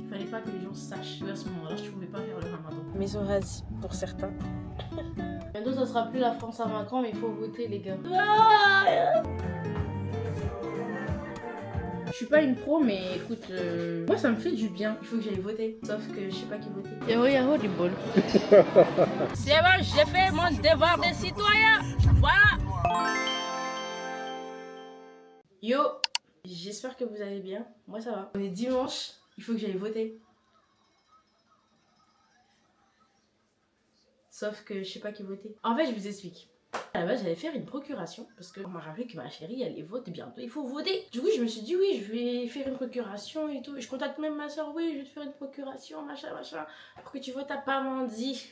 fallait pas que les gens sachent qu'à ce moment-là, je pouvais pas faire le ramadan. Maison rase pour certains. Bientôt, ça sera plus la France à Macron, mais il faut voter, les gars. Je suis pas une pro, mais écoute, moi ça me fait du bien. Il faut que j'aille voter. Sauf que je sais pas qui voter. Yahoo du bol. C'est bon, j'ai fait mon devoir de citoyen. Voilà. Yo, j'espère que vous allez bien. Moi ça va. On est dimanche, il faut que j'aille voter. Sauf que je sais pas qui voter. En fait, je vous explique. À la base, j'allais faire une procuration parce qu'on m'a rappelé que ma chérie, elle vote bientôt, il faut voter. Du coup, je me suis dit, oui, je vais faire une procuration et tout. Et je contacte même ma soeur, oui, je vais te faire une procuration, machin, machin, pour que tu votes à Pamandzi.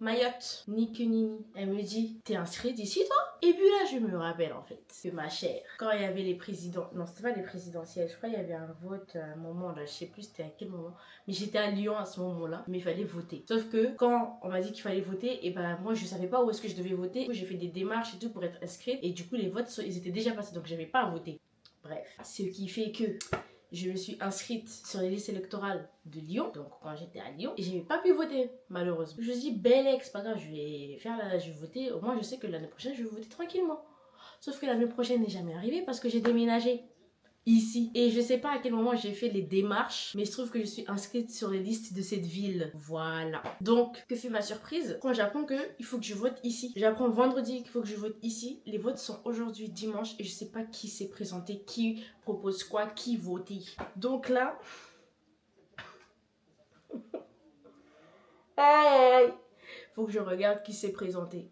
Mayotte, ni que nini. Elle me dit, t'es inscrite ici toi? Et puis là, je me rappelle en fait que ma chère, quand il y avait les présidents, non c'était pas les présidentielles, je crois qu'il y avait un vote à un moment là, je sais plus c'était à quel moment, mais j'étais à Lyon à ce moment-là, mais il fallait voter. Sauf que quand on m'a dit qu'il fallait voter, et ben moi je savais pas où est-ce que je devais voter. Du coup, j'ai fait des démarches et tout pour être inscrite, et du coup les votes ils étaient déjà passés, donc j'avais pas à voter. Bref, ce qui fait que je me suis inscrite sur les listes électorales de Lyon, donc quand j'étais à Lyon, et j'ai pas pu voter, malheureusement. Je me suis dit, belle ex, pas grave, je vais voter, au moins je sais que l'année prochaine, je vais voter tranquillement. Sauf que l'année prochaine n'est jamais arrivée parce que j'ai déménagé ici. Et je sais pas à quel moment j'ai fait les démarches, mais il se trouve que je suis inscrite sur les listes de cette ville. Voilà. Donc, que fait ma surprise quand j'apprends qu'il faut que je vote ici. J'apprends vendredi qu'il faut que je vote ici. Les votes sont aujourd'hui dimanche et je sais pas qui s'est présenté, qui propose quoi, qui voter. Donc là... faut que je regarde qui s'est présenté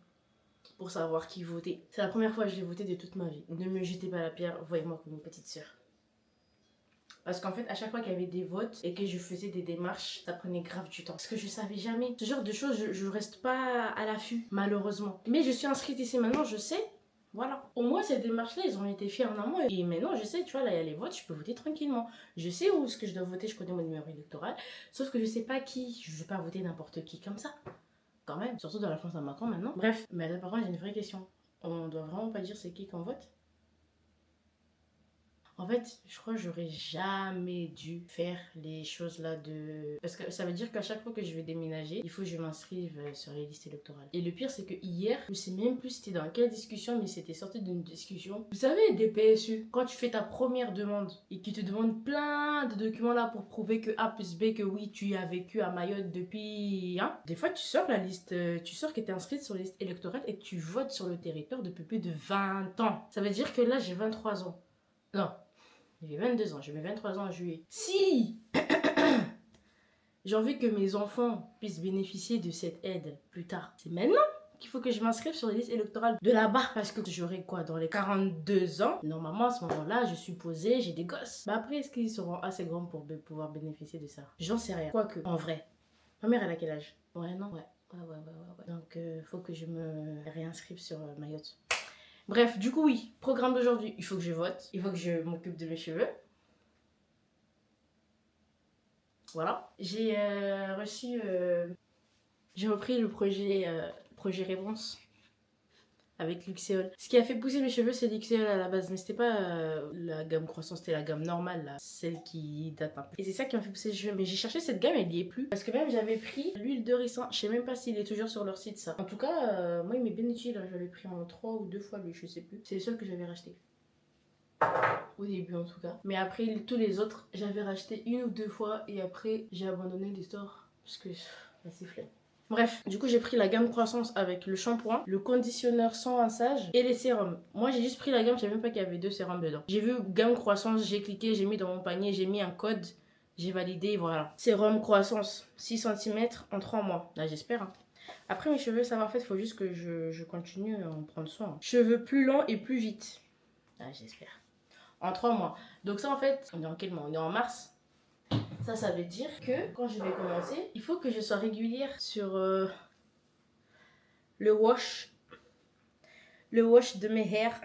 pour savoir qui voter. C'est la première fois que j'ai voté de toute ma vie. Ne me jetez pas la pierre, voyez-moi comme une petite sœur. Parce qu'en fait, à chaque fois qu'il y avait des votes et que je faisais des démarches, ça prenait grave du temps. Parce que je savais jamais. Ce genre de choses, je reste pas à l'affût, malheureusement. Mais je suis inscrite ici maintenant, je sais. Voilà. Au moins, ces démarches-là, ils ont été faits en amont. Et maintenant, je sais, tu vois, là, il y a les votes, je peux voter tranquillement. Je sais où est-ce que je dois voter, je connais mon numéro électoral. Sauf que je sais pas qui. Je veux pas voter n'importe qui comme ça. Quand même. Surtout dans la France à Macron maintenant. Bref. Mais là, par contre, j'ai une vraie question. On doit vraiment pas dire c'est qui qu'on vote? En fait, je crois que j'aurais jamais dû faire les choses là de... Parce que ça veut dire qu'à chaque fois que je vais déménager, il faut que je m'inscrive sur les listes électorales. Et le pire, c'est que hier, je sais même plus c'était dans quelle discussion, mais c'était sorti d'une discussion. Vous savez, des PSU, quand tu fais ta première demande et qu'ils te demandent plein de documents là pour prouver que A plus B, que oui, tu as vécu à Mayotte depuis... Hein? Des fois, tu sors la liste, tu sors que tu es inscrite sur la liste électorale et que tu votes sur le territoire depuis plus de 20 ans. Ça veut dire que là, j'ai 23 ans. Non. J'ai 22 ans, j'ai mes 23 ans en juillet. Si j'ai envie que mes enfants puissent bénéficier de cette aide plus tard, c'est maintenant qu'il faut que je m'inscrive sur les listes électorales de là-bas. Parce que j'aurai quoi, dans les 42 ans, normalement à ce moment-là, je suis posée, j'ai des gosses. Mais après, est-ce qu'ils seront assez grands pour pouvoir bénéficier de ça? J'en sais rien. Quoique, en vrai, ma mère, elle a quel âge? Ouais, non, ouais. Donc, faut que je me réinscrive sur Mayotte. Bref, du coup, oui, programme d'aujourd'hui, il faut que je vote, il faut que je m'occupe de mes cheveux. Voilà. J'ai reçu... j'ai repris le projet Réponse avec Luxéol. Ce qui a fait pousser mes cheveux, c'est Luxéol à la base, mais c'était pas la gamme croissant, c'était la gamme normale, là, celle qui date un peu. Et c'est ça qui m'a fait pousser les cheveux, mais j'ai cherché cette gamme, elle y est plus. Parce que même j'avais pris l'huile de ricin, je sais même pas s'il est toujours sur leur site ça. En tout cas, moi il m'est bien utile, hein. J'avais pris en 3 ou 2 fois lui, je sais plus. C'est le seul que j'avais racheté. Au début en tout cas. Mais après tous les autres, j'avais racheté 1 ou 2 fois et après j'ai abandonné l'histoire parce que c'est flemme. Bref, du coup j'ai pris la gamme croissance avec le shampoing, le conditionneur sans rinçage et les sérums. Moi j'ai juste pris la gamme, je savais même pas qu'il y avait 2 sérums dedans. J'ai vu gamme croissance, j'ai cliqué, j'ai mis dans mon panier, j'ai mis un code, j'ai validé, voilà. Sérum croissance, 6 cm en 3 mois. Là j'espère. Hein. Après mes cheveux ça va en fait, il faut juste que je continue à en prendre soin. Cheveux plus longs et plus vite. Là j'espère. En 3 mois. Donc ça en fait, on est en quel mois? On est en mars. Ça veut dire que quand je vais commencer, il faut que je sois régulière sur le wash de mes hairs.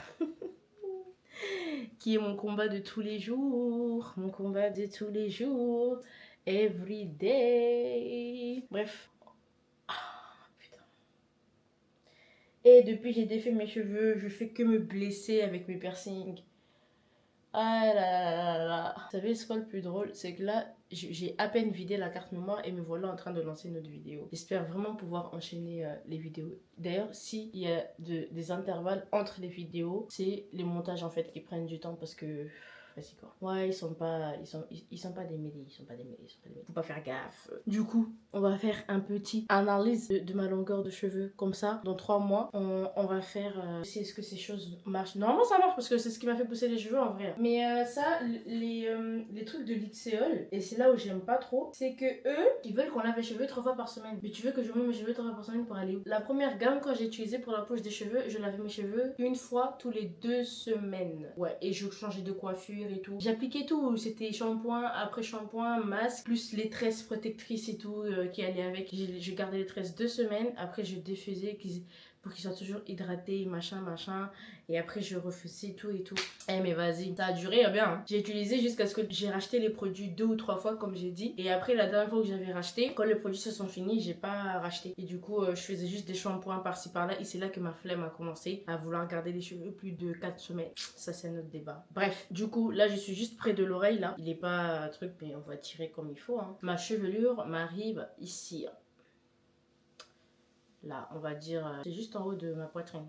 Qui est mon combat de tous les jours. Mon combat de tous les jours. Every day. Bref. Putain. Et depuis j'ai défait mes cheveux, je fais que me blesser avec mes piercings. Ah là là là là là. Vous savez ce quoi le plus drôle? C'est que là, j'ai à peine vidé la carte mémoire et me voilà en train de lancer une autre vidéo. J'espère vraiment pouvoir enchaîner les vidéos. D'ailleurs, s'il y a des intervalles entre les vidéos, c'est les montages en fait qui prennent du temps parce que... Vas-y quoi. Ouais, ils sont pas démêlés, Faut pas faire gaffe. Du coup, on va faire un petit analyse de ma longueur de cheveux. Comme ça, dans 3 mois, on va faire si est-ce que ces choses marchent. Normalement, ça marche parce que c'est ce qui m'a fait pousser les cheveux en vrai. Mais ça, les trucs de L'Oréal, et c'est là où j'aime pas trop, c'est que eux, ils veulent qu'on lave les cheveux 3 fois par semaine. Mais tu veux que je mette mes cheveux 3 fois par semaine pour aller où? La première gamme quand j'ai utilisé pour la poche des cheveux, je lavais mes cheveux une fois tous les 2 semaines. Ouais, et je changeais de coiffure et tout. J'appliquais tout, c'était shampoing, après shampoing, masque, plus les tresses protectrices et tout qui allaient avec. Je gardais les tresses 2 semaines, après je défaisais pour qu'ils soient toujours hydratés, machin. Et après je refaisais tout et tout. Eh mais vas-y, ça a duré bien. Hein. J'ai utilisé jusqu'à ce que j'ai racheté les produits 2 ou 3 fois comme j'ai dit. Et après la dernière fois que j'avais racheté, quand les produits se sont finis, j'ai pas racheté. Et du coup, je faisais juste des shampoings par-ci par-là. Et c'est là que ma flemme a commencé à vouloir garder les cheveux plus de 4 semaines. Ça c'est un autre débat. Bref, du coup, là je suis juste près de l'oreille là. Il est pas truc, mais on va tirer comme il faut. Hein. Ma chevelure m'arrive ici. Là, on va dire, c'est juste en haut de ma poitrine.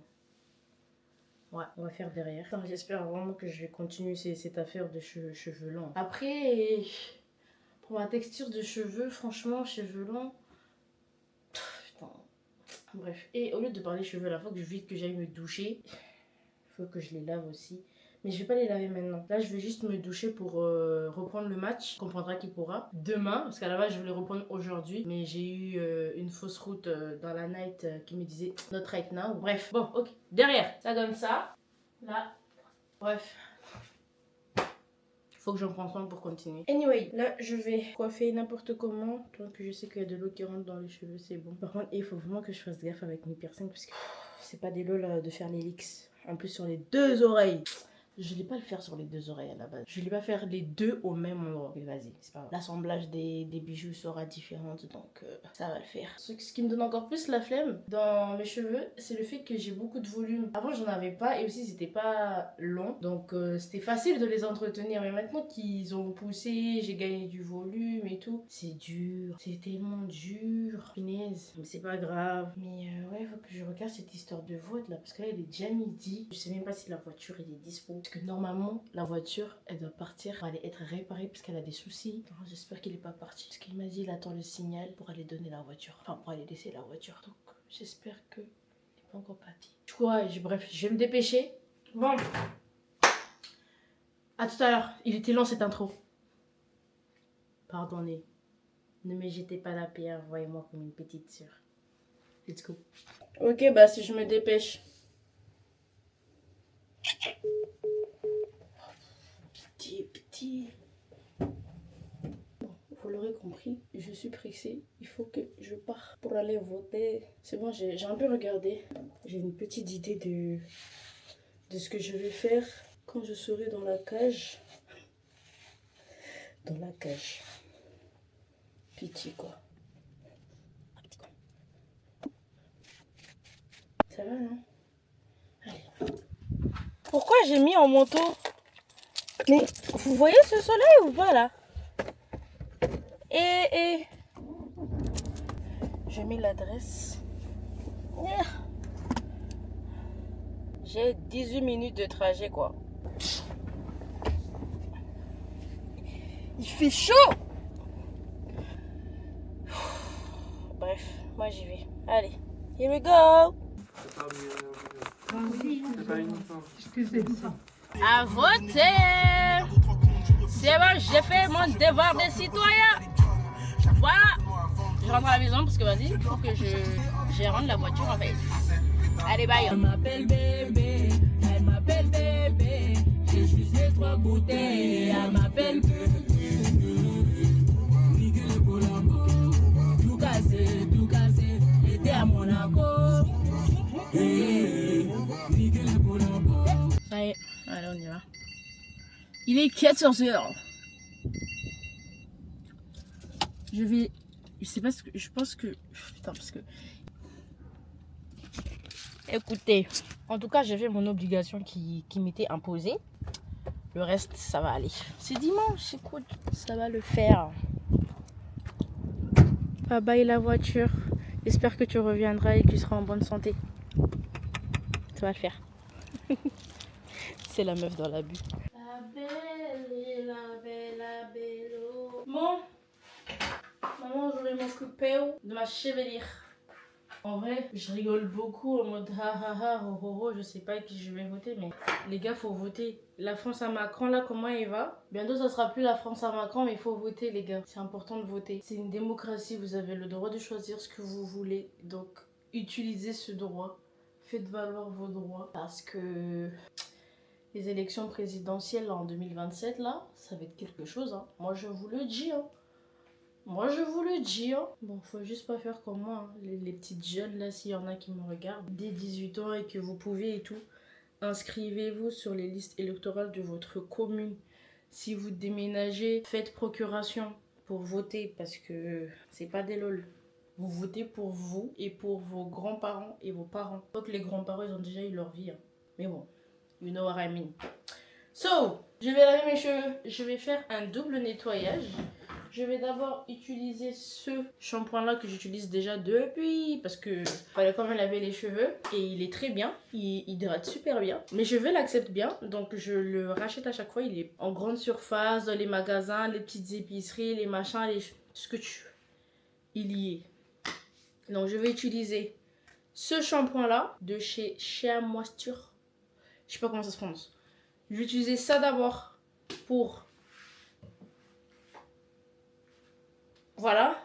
Ouais, on va faire derrière. J'espère vraiment que je vais continuer cette affaire de cheveux longs. Après, pour ma texture de cheveux, franchement, cheveux longs... Putain. Bref. Et au lieu de parler cheveux, là, faut que j'aille me doucher. Faut que je les lave aussi. Mais je vais pas les laver maintenant. Là, je vais juste me doucher pour reprendre le match. On comprendra qui pourra. Demain, parce qu'à la base, je voulais reprendre aujourd'hui. Mais j'ai eu une fausse route dans la night qui me disait not right now. Bref, bon, ok. Derrière, ça donne ça. Là. Bref. Faut que j'en prenne soin pour continuer. Anyway, là, je vais coiffer n'importe comment. Tant que je sais qu'il y a de l'eau qui rentre dans les cheveux, c'est bon. Par contre, il faut vraiment que je fasse gaffe avec mes piercings. Parce que c'est pas des lols de faire les leaks. En plus, sur les 2 oreilles. Je ne vais pas le faire sur les 2 oreilles à la base. Je ne vais pas faire les 2 au même endroit. Mais vas-y, c'est pas grave. L'assemblage des bijoux sera différent, donc ça va le faire. Ce qui me donne encore plus la flemme dans mes cheveux, c'est le fait que j'ai beaucoup de volume. Avant, j'en avais pas et aussi, c'était pas long. Donc, c'était facile de les entretenir. Mais maintenant qu'ils ont poussé, j'ai gagné du volume et tout. C'est dur. C'est tellement dur. Punaise. Mais c'est pas grave. Mais ouais, faut que je regarde cette histoire de vote là. Parce que là, il est déjà midi. Je sais même pas si la voiture, elle est dispo. Parce que normalement, la voiture, elle doit partir pour aller être réparée parce qu'elle a des soucis. J'espère qu'il n'est pas parti. Parce qu'il m'a dit il attend le signal pour aller donner la voiture. Enfin, pour aller laisser la voiture. Donc, j'espère qu'il n'est pas encore parti. Du coup, ouais, bref, je vais me dépêcher. Bon. À tout à l'heure. Il était long cette intro. Pardonnez. Ne me jetez pas la pierre. Voyez-moi comme une petite sœur. Let's go. Ok, bah si je me dépêche. Petit. Bon, vous l'aurez compris, je suis pressée. Il faut que je parte pour aller voter. C'est bon, j'ai un peu regardé. J'ai une petite idée de ce que je vais faire quand je serai dans la cage. Dans la cage. Pitié, quoi. Ça va, non? Allez. Pourquoi j'ai mis en manteau? Mais vous voyez ce soleil ou pas là? Et je mets l'adresse. J'ai 18 minutes de trajet quoi. Il fait chaud. Bref, moi j'y vais. Allez, here we go. À voter. C'est bon, j'ai fait mon devoir de citoyen. Voilà. Je rentre à la maison parce que vas-y, il faut que je rende la voiture en fait. Allez, bye. Elle m'appelle bébé, j'ai juste les 3 bouteilles. Elle m'appelle bébé. Tout cassé, j'étais à Monaco. Ça y est, allez on y va. Il est 14h. Je sais pas ce que... Je pense que... Putain, parce que... Écoutez, en tout cas, j'ai fait mon obligation qui m'était imposée. Le reste, ça va aller. C'est dimanche, écoute, ça va le faire. Bye bye la voiture. J'espère que tu reviendras et que tu seras en bonne santé. Ça va le faire. C'est la meuf dans l'abus. La belle et la belle, la belle. Bon, maman, j'aurai mon coupé de ma chevelure. En vrai, je rigole beaucoup en mode ha ha ha, ho ho ho, je sais pas qui je vais voter, mais les gars, faut voter. La France à Macron, là, comment il va? Bientôt, ça sera plus la France à Macron, mais il faut voter, les gars. C'est important de voter. C'est une démocratie, vous avez le droit de choisir ce que vous voulez. Donc, utilisez ce droit. Faites valoir vos droits. Parce que les élections présidentielles en 2027, là, ça va être quelque chose, hein. Moi, je vous le dis, hein. Moi, je vous le dis, hein. Bon, faut juste pas faire comme moi, hein. Les petites jeunes, là, s'il y en a qui me regardent, dès 18 ans et que vous pouvez et tout, inscrivez-vous sur les listes électorales de votre commune. Si vous déménagez, faites procuration pour voter parce que c'est pas des lol. Vous votez pour vous et pour vos grands-parents et vos parents. Donc les grands-parents, ils ont déjà eu leur vie, hein. Mais bon, you know what I mean. So, je vais laver mes cheveux. Je vais faire un double nettoyage. Je vais d'abord utiliser ce shampoing là que j'utilise déjà depuis parce que fallait quand même laver les cheveux et il est très bien, il hydrate super bien. Mes cheveux l'acceptent bien donc je le rachète à chaque fois, il est en grande surface, dans les magasins, les petites épiceries, les machins, ce que tu veux. Il y est. Donc je vais utiliser ce shampoing là de chez Shea Moisture. Je sais pas comment ça se prononce. Je vais utiliser ça d'abord pour... Voilà.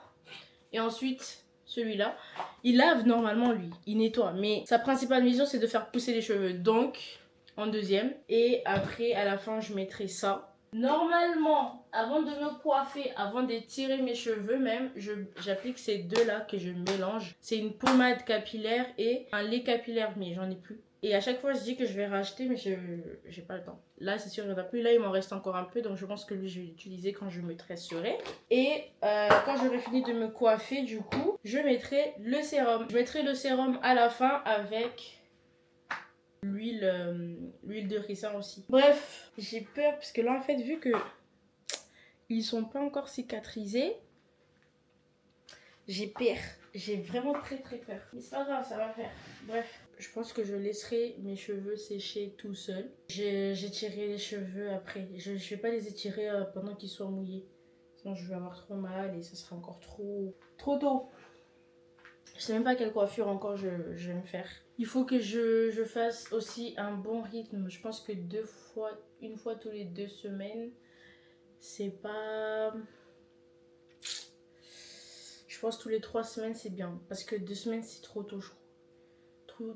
Et ensuite, celui-là, il lave normalement lui, il nettoie. Mais sa principale mission, c'est de faire pousser les cheveux. Donc, en deuxième. Et après, à la fin, je mettrai ça. Normalement, avant de me coiffer, avant d'étirer mes cheveux même, j'applique ces deux-là que je mélange. C'est une pommade capillaire et un lait capillaire, mais j'en ai plus. Et à chaque fois, je dis que je vais racheter, mais j'ai pas le temps. Là, c'est sûr, il n'y en a plus. Là, il m'en reste encore un peu, donc je pense que lui, je vais l'utiliser quand je me tresserai. Et quand j'aurai fini de me coiffer, du coup, je mettrai le sérum. Je mettrai le sérum à la fin avec l'huile de ricin aussi. Bref, j'ai peur, parce que là, en fait, vu que ils sont pas encore cicatrisés, j'ai peur. J'ai vraiment très très peur. Mais c'est pas grave, ça va faire. Bref, je pense que je laisserai mes cheveux sécher tout seul. J'étirerai les cheveux après. Je vais pas les étirer pendant qu'ils soient mouillés. Sinon je vais avoir trop mal et ça sera encore trop tôt. Je sais même pas quelle coiffure encore je vais me faire. Il faut que je fasse aussi un bon rythme. Je pense que une fois tous les 2 semaines, c'est pas... Je pense tous les 3 semaines c'est bien. Parce que 2 semaines c'est trop tôt je crois.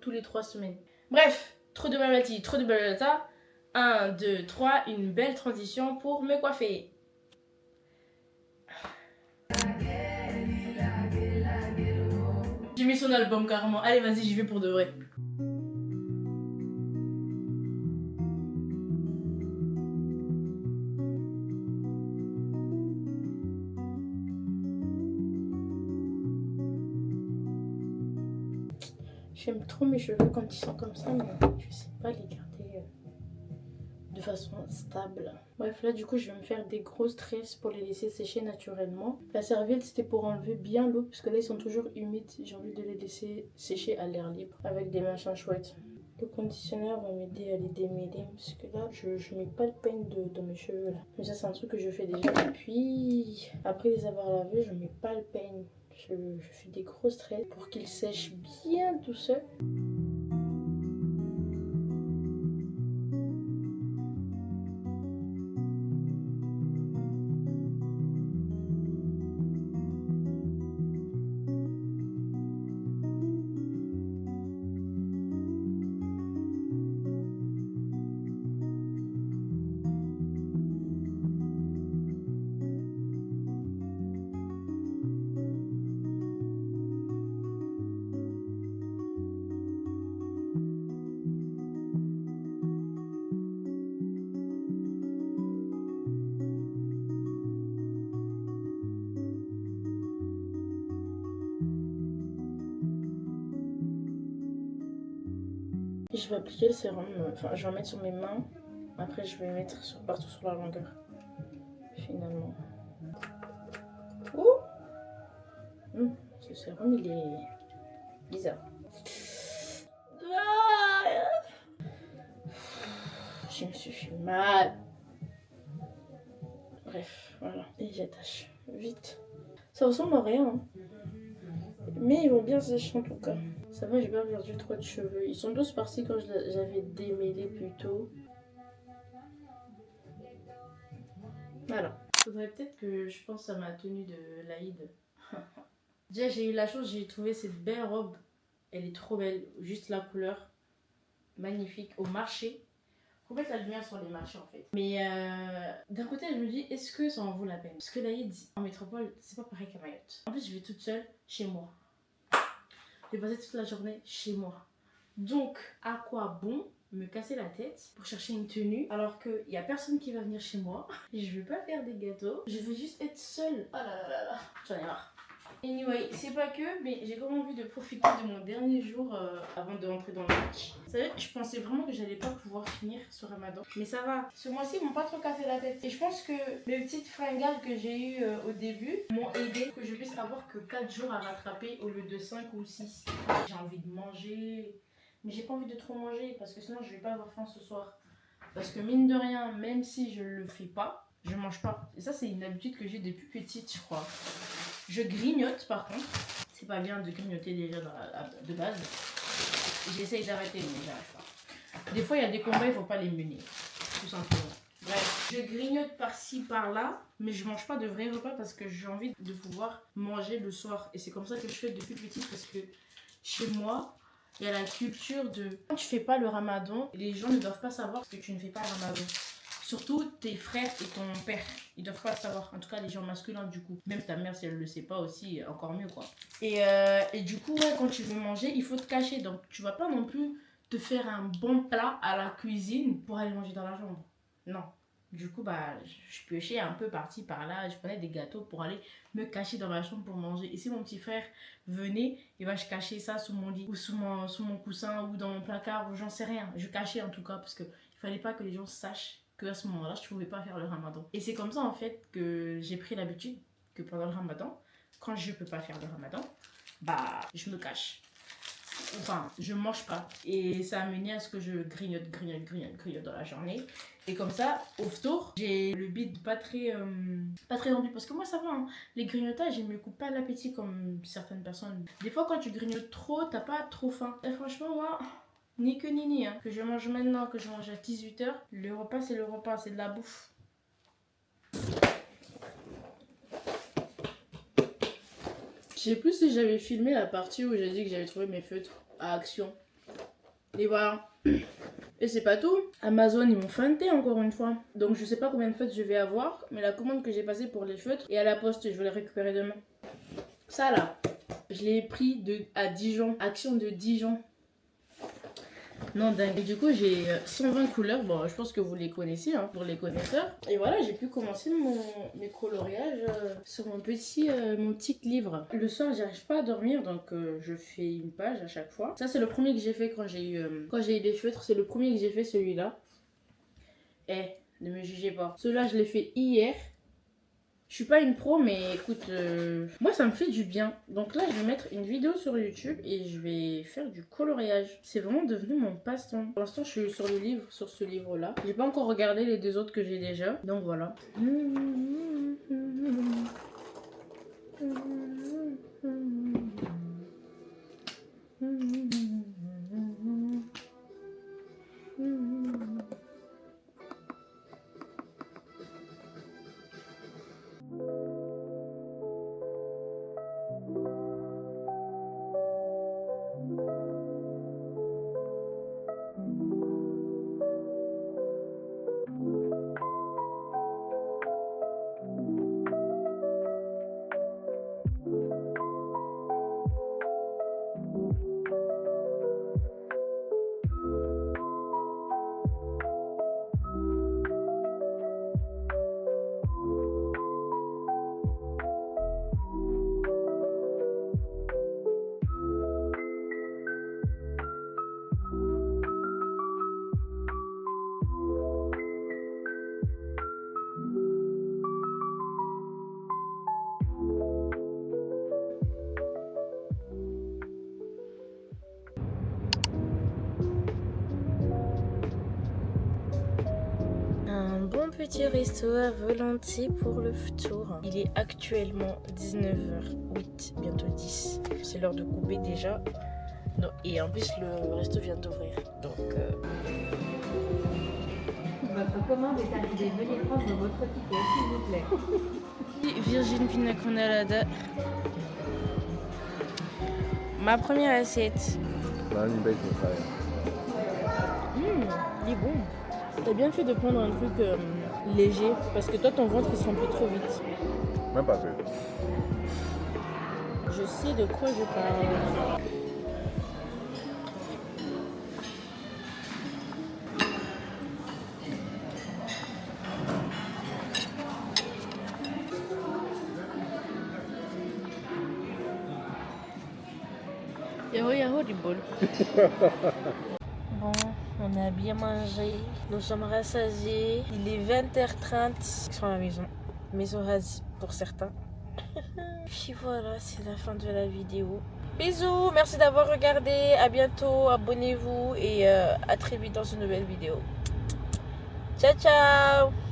Tous les 3 semaines. Bref, trop de blabla, trop de blabla. 1, 2, 3, une belle transition pour me coiffer. J'ai mis son album carrément. Allez vas-y j'y vais pour de vrai. J'aime trop mes cheveux quand ils sont comme ça, mais je sais pas les garder de façon stable. Bref, là du coup je vais me faire des grosses tresses pour les laisser sécher naturellement. La serviette c'était pour enlever bien l'eau, parce que là ils sont toujours humides. J'ai envie de les laisser sécher à l'air libre avec des machins chouettes. Le conditionneur va m'aider à les démêler, parce que là je mets pas le peigne dans mes cheveux là. Mais ça c'est un truc que je fais déjà. Et puis après les avoir lavés, je mets pas le peigne. Je fais des grosses tresses pour qu'ils sèchent bien tout seul. Je vais appliquer le sérum, enfin je vais en mettre sur mes mains, après je vais mettre partout sur la longueur, finalement. Ouh Ce sérum, il est bizarre. Ah, je me suis fait mal. Bref, voilà. Et j'attache vite. Ça ressemble à rien. Hein. Mais ils vont bien sécher en tout cas. Ça va, j'ai pas perdu trop de cheveux. Ils sont tous partis quand j'avais démêlé plus tôt. Voilà. Faudrait peut-être que je pense à ma tenue de l'Aïd. Déjà, j'ai eu la chance, j'ai trouvé cette belle robe. Elle est trop belle. Juste la couleur. Magnifique. Au marché. Faut mettre la lumière sur les marchés en fait. Mais d'un côté, je me dis, est-ce que ça en vaut la peine? Parce que l'Aïd, en métropole, c'est pas pareil qu'à Mayotte. En plus, je vais toute seule chez moi. Je vais passer toute la journée chez moi. Donc, à quoi bon me casser la tête pour chercher une tenue alors qu'il n'y a personne qui va venir chez moi? Je veux pas faire des gâteaux. Je veux juste être seule. Oh là là là là. J'en ai marre. Anyway, c'est pas que, mais j'ai comme envie de profiter de mon dernier jour avant de rentrer dans le match. Vous savez, je pensais vraiment que j'allais pas pouvoir finir ce ramadan. Mais ça va. Ce mois-ci, ils m'ont pas trop cassé la tête. Et je pense que mes petites fringales que j'ai eues au début m'ont aidé que je puisse avoir que 4 jours à rattraper au lieu de 5 ou 6. J'ai envie de manger. Mais j'ai pas envie de trop manger parce que sinon je vais pas avoir faim ce soir. Parce que mine de rien, même si je le fais pas, je mange pas. Et ça, c'est une habitude que j'ai depuis petite, je crois. Je grignote par contre. C'est pas bien de grignoter déjà de base. J'essaye d'arrêter, mais j'arrive pas. Des fois, il y a des combats, il faut pas les mener. Tout simplement. Bref, je grignote par-ci, par-là, mais je mange pas de vrais repas parce que j'ai envie de pouvoir manger le soir. Et c'est comme ça que je fais depuis petite parce que chez moi, il y a la culture de quand tu fais pas le ramadan, les gens ne doivent pas savoir que tu ne fais pas le ramadan. Surtout tes frères et ton père, ils doivent pas le savoir. En tout cas, les gens masculins, du coup. Même ta mère, si elle le sait pas aussi, encore mieux, quoi. Et du coup, ouais, quand tu veux manger, il faut te cacher. Donc, tu vas pas non plus te faire un bon plat à la cuisine pour aller manger dans la chambre. Non. Du coup, bah, je piochais un peu par-ci, par-là. Je prenais des gâteaux pour aller me cacher dans ma chambre pour manger. Et si mon petit frère venait, il va se cacher ça sous mon lit, ou sous mon coussin, ou dans mon placard, ou j'en sais rien. Je cachais en tout cas, parce que il fallait pas que les gens sachent qu'à ce moment-là, je pouvais pas faire le ramadan. Et c'est comme ça, en fait, que j'ai pris l'habitude que pendant le ramadan, quand je peux pas faire le ramadan, bah, je me cache. Enfin, je mange pas. Et ça a mené à ce que je grignote dans la journée. Et comme ça, au tour, j'ai le bide pas très rempli. Parce que moi, ça va, hein. Les grignotages, ils me coupent pas l'appétit comme certaines personnes. Des fois, quand tu grignotes trop, t'as pas trop faim. Et franchement, moi... Ni que ni ni, hein. Que je mange maintenant, que je mange à 18h, le repas c'est le repas, c'est de la bouffe. Je sais plus si j'avais filmé la partie où j'ai dit que j'avais trouvé mes feutres à Action. Et voilà. Et c'est pas tout. Amazon, ils m'ont feinté encore une fois. Donc je sais pas combien de feutres je vais avoir, mais la commande que j'ai passée pour les feutres est à la poste, je vais les récupérer demain. Ça là, je l'ai pris à Dijon, Action de Dijon. Non, dingue. Et du coup, j'ai 120 couleurs. Bon, je pense que vous les connaissez, hein, pour les connaisseurs. Et voilà, j'ai pu commencer mes coloriages sur mon petit livre. Le soir, j'arrive pas à dormir, donc je fais une page à chaque fois. Ça, c'est le premier que j'ai fait quand j'ai eu des feutres. C'est le premier que j'ai fait, celui-là. Ne me jugez pas. Celui-là, je l'ai fait hier. Je suis pas une pro, mais écoute, moi ça me fait du bien. Donc là, je vais mettre une vidéo sur YouTube et je vais faire du coloriage. C'est vraiment devenu mon passe-temps. Pour l'instant, je suis sur ce livre-là. J'ai pas encore regardé les deux autres que j'ai déjà. Donc voilà. petit resto à volonté pour le tour. Il est actuellement 19h08, bientôt 10. C'est l'heure de couper déjà. Non, et en plus, le resto vient d'ouvrir. Donc, Votre commande est arrivée. Veuillez prendre votre ticket, s'il vous plaît. Virgin Pina Colada. Ma première assiette. Il est bon. T'as bien fait de prendre un truc léger parce que toi ton ventre il se remplit trop vite. Même pas peu. Je sais de quoi je parle. Yahoo du bol. Bon, on a bien mangé, nous sommes rassasiés. Il est 20h30, ils sont à la maison. Maison rase pour certains. Puis voilà, c'est la fin de la vidéo. Bisous, merci d'avoir regardé. À bientôt, abonnez-vous et à très vite dans une nouvelle vidéo. Ciao, ciao!